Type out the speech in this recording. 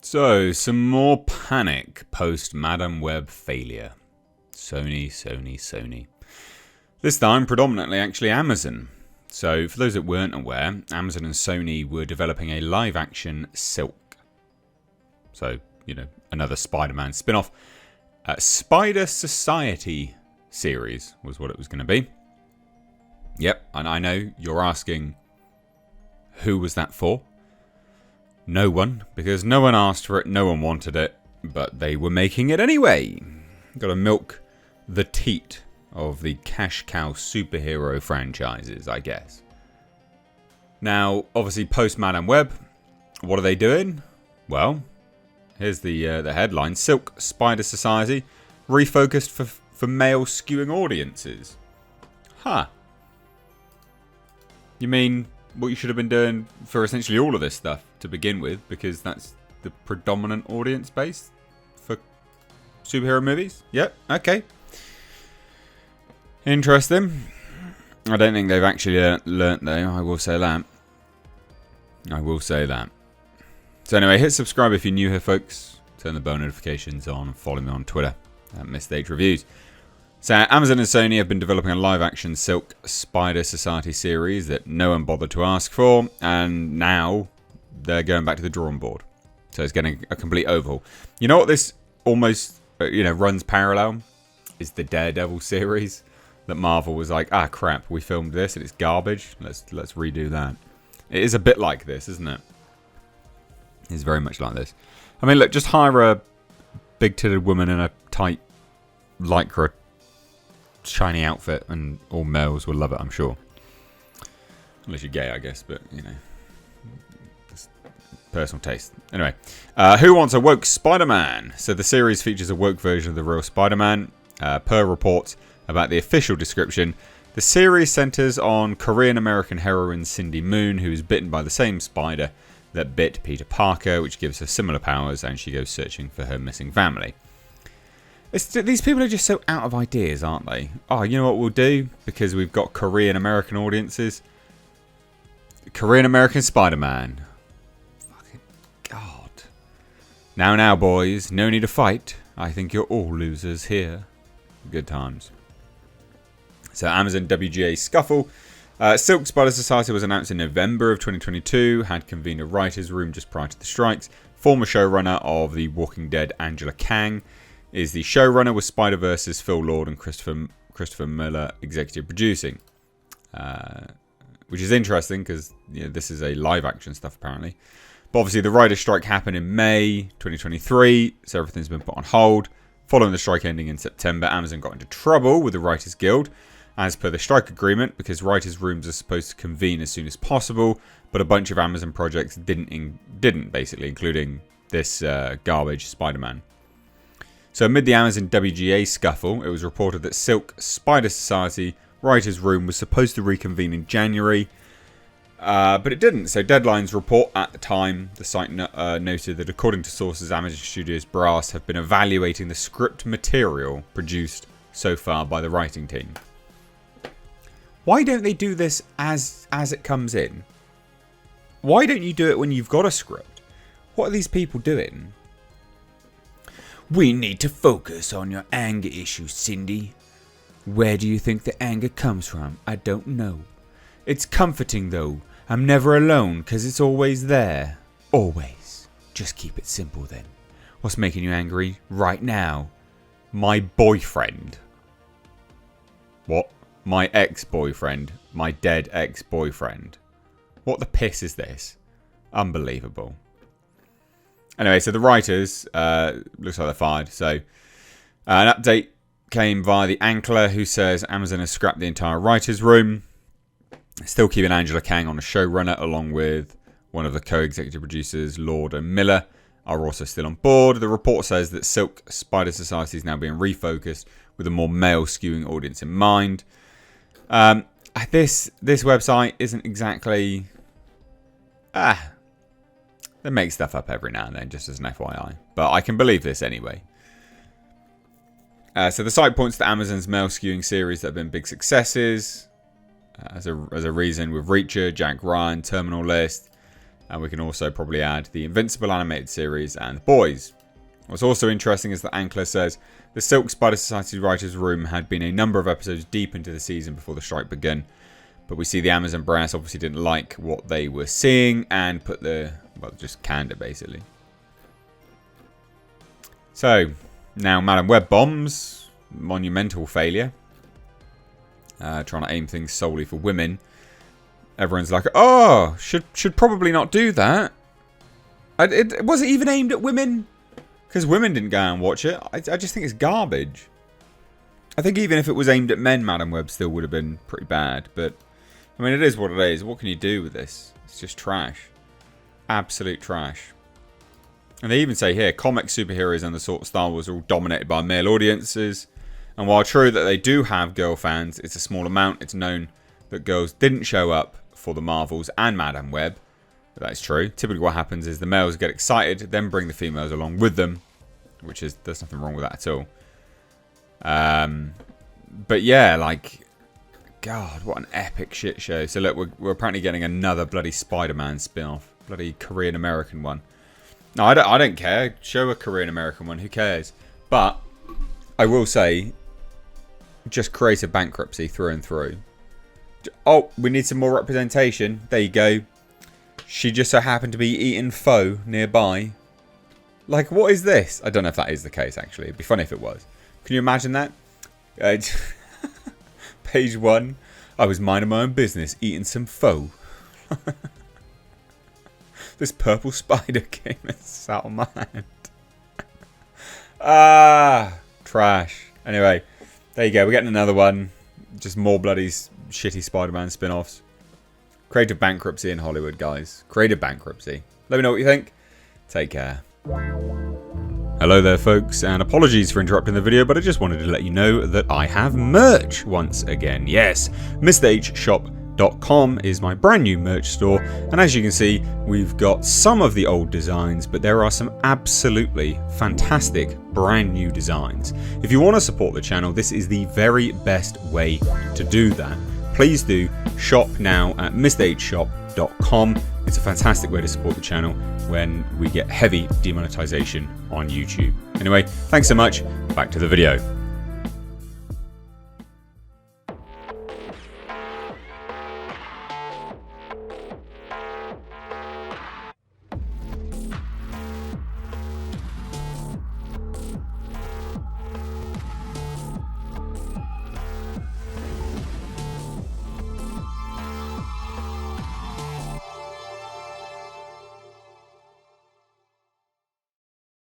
So, some more panic post Madame Web failure. Sony. This time, predominantly actually Amazon. So, for those that weren't aware, Amazon and Sony were developing a live-action Silk. So, another Spider-Man spin-off. Spider Society series was what it was going to be. Yep, and I know you're asking, who was that for? No one, because no one asked for it, no one wanted it, but they were making it anyway. Got to milk the teat of the cash cow superhero franchises, I guess. Now, obviously, post Madame Web, what are they doing? Well, here's the headline: Silk Spider Society refocused for male skewing audiences. Huh. You mean what you should have been doing for essentially all of this stuff to begin with, because that's the predominant audience base for superhero movies? Yep, okay. Interesting. I don't think they've actually learnt though, I will say that. So anyway, hit subscribe if you're new here, folks. Turn the bell notifications on and follow me on Twitter at Misstage Reviews. So Amazon and Sony have been developing a live-action Silk Spider Society series that no one bothered to ask for, and now they're going back to the drawing board. So it's getting a complete overhaul. You know what this almost runs parallel is the Daredevil series that Marvel was like, crap, we filmed this and it's garbage. Let's redo that. It is a bit like this, isn't it? It's very much like this. I mean, look, just hire a big-titted woman in a tight lycra shiny outfit and all males will love it, I'm sure. Unless you're gay, I guess, but just personal taste. Anyway, who wants a woke Spider-Man? So the series features a woke version of the real Spider-Man. Per reports about the official description, the series centers on Korean-American heroine Cindy Moon, who is bitten by the same spider that bit Peter Parker, which gives her similar powers, and she goes searching for her missing family. These people are just so out of ideas, aren't they? Oh, you know what we'll do? Because we've got Korean-American audiences. Korean-American Spider-Man. Fucking God. Now, boys. No need to fight. I think you're all losers here. Good times. So, Amazon WGA scuffle. Silk Spider Society was announced in November of 2022. Had convened a writer's room just prior to the strikes. Former showrunner of The Walking Dead, Angela Kang, is the showrunner, with Spider-Verse's Phil Lord and Christopher Miller executive producing. Which is interesting because this is a live-action stuff, apparently. But obviously the writer's strike happened in May 2023, so everything's been put on hold. Following the strike ending in September, Amazon got into trouble with the Writers Guild, as per the strike agreement, because writers' rooms are supposed to convene as soon as possible, but a bunch of Amazon projects didn't basically, including this garbage Spider-Man. So amid the Amazon WGA scuffle, it was reported that Silk Spider Society Writers' Room was supposed to reconvene in January, but it didn't. So Deadline's report at the time, the site noted that according to sources, Amazon Studios brass have been evaluating the script material produced so far by the writing team. Why don't they do this as it comes in? Why don't you do it when you've got a script? What are these people doing? We need to focus on your anger issues, Cindy. Where do you think the anger comes from? I don't know. It's comforting, though. I'm never alone, because it's always there. Always. Just keep it simple, then. What's making you angry right now? My boyfriend. What? My ex-boyfriend. My dead ex-boyfriend. What the piss is this? Unbelievable. Anyway, so the writers, looks like they're fired. So an update came via the Ankler, who says Amazon has scrapped the entire writer's room. Still keeping Angela Kang on as showrunner, along with one of the co-executive producers, Lord and Miller, are also still on board. The report says that Silk Spider Society is now being refocused with a more male-skewing audience in mind. This website isn't exactly... They make stuff up every now and then, just as an FYI. But I can believe this anyway. So the site points to Amazon's male skewing series that have been big successes. As a reason with Reacher, Jack Ryan, Terminal List, And we can also probably add the Invincible animated series and The Boys. What's also interesting is that Ankler says the Silk Spider Society writers' room had been a number of episodes deep into the season before the strike began. But we see the Amazon brass obviously didn't like what they were seeing and put just canned it basically. So, now Madam Web bombs. Monumental failure. Trying to aim things solely for women. Everyone's like, oh, should probably not do that. Was it even aimed at women? Because women didn't go and watch it. I just think it's garbage. I think even if it was aimed at men, Madam Web still would have been pretty bad. But, I mean, it is what it is. What can you do with this? It's just trash. Absolute trash. And they even say here, comic superheroes and the sort of Star Wars are all dominated by male audiences. And while true that they do have girl fans, it's a small amount. It's known that girls didn't show up for the Marvels and Madam Web. That's true. Typically what happens is the males get excited, then bring the females along with them. There's nothing wrong with that at all. But yeah, like, God, what an epic shit show. So look, we're apparently getting another bloody Spider-Man spin-off. Bloody Korean-American one. No, I don't care. Show a Korean-American one. Who cares? But I will say, just create a bankruptcy through and through. Oh, we need some more representation. There you go. She just so happened to be eating pho nearby. Like, what is this? I don't know if that is the case, actually. It'd be funny if it was. Can you imagine that? Page 1. I was minding my own business, eating some pho. This purple spider came and sat on my hand. Trash. Anyway, there you go. We're getting another one. Just more bloody shitty Spider-Man spin-offs. Creative bankruptcy in Hollywood, guys. Creative bankruptcy. Let me know what you think. Take care. Hello there, folks, and apologies for interrupting the video, but I just wanted to let you know that I have merch once again. Yes, MrHshop.com is my brand new merch store, and as you can see, we've got some of the old designs, but there are some absolutely fantastic brand new designs. If you want to support the channel, this is the very best way to do that. Please do shop now at MrHshop.com. It's a fantastic way to support the channel when we get heavy demonetization on YouTube. Anyway, thanks so much. Back to the video.